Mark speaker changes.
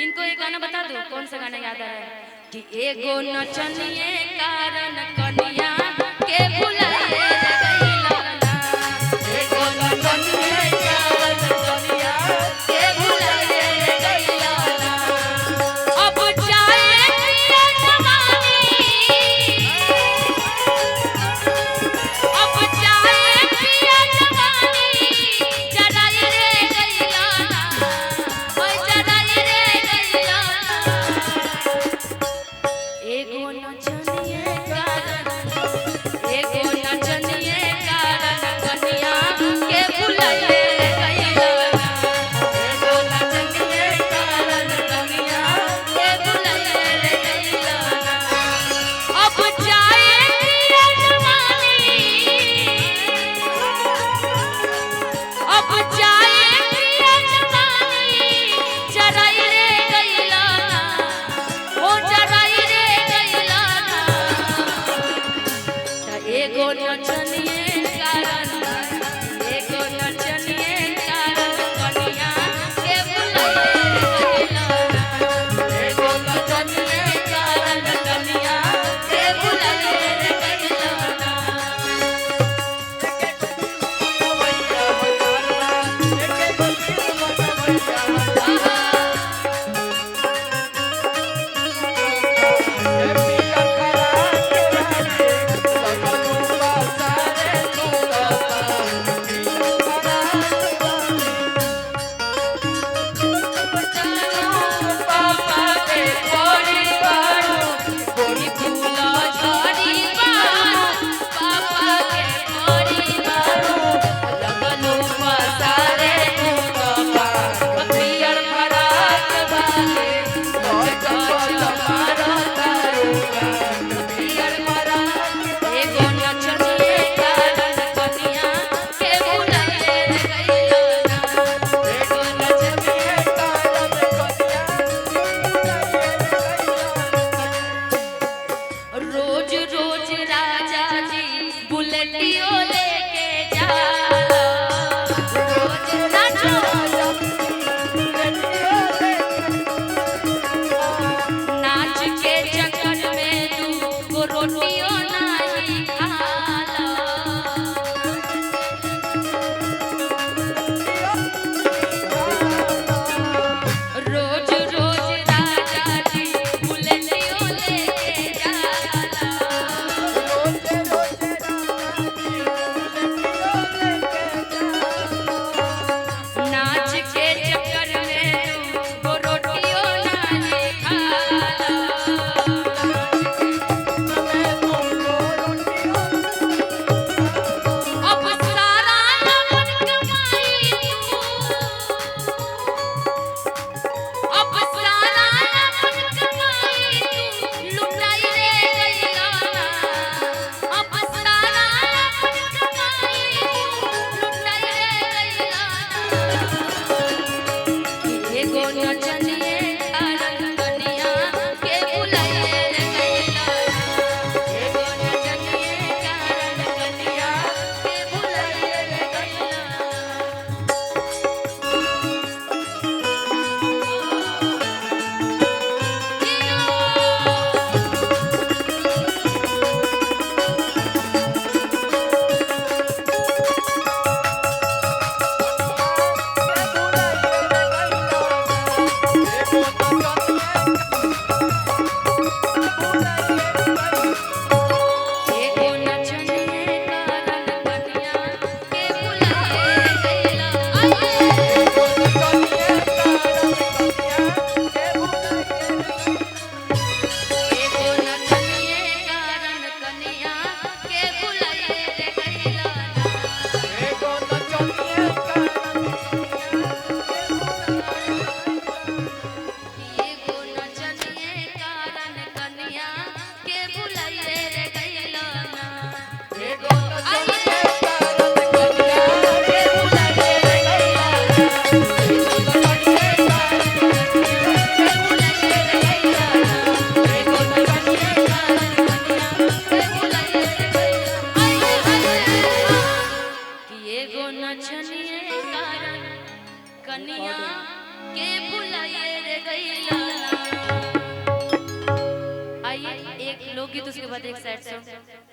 Speaker 1: इनको एक गाना बता दो, कौन सा गाना याद आ रहा है कि एगो नचनिए कारण कनिया के भुलाए गइला ना, एगो नचनिए कारण कनिया के भुलाए गइला ना। अब जाए पिया जवानी, अब जाए पिया जवानी जराई रे गइला ना, ओए जराई रे गइला ना। एगो नचनिए कारण, एगो नचनिए कारण कनिया के भुलाए गइला ना, एगो नचनिए कारण कनिया के भुलाए गइला ना। अब जाए पिया जवानी, अब जाए पिया जवानी जराई रे गइला ना, ओ जराई रे गइला ना। के बाद एक सैड सॉन्ग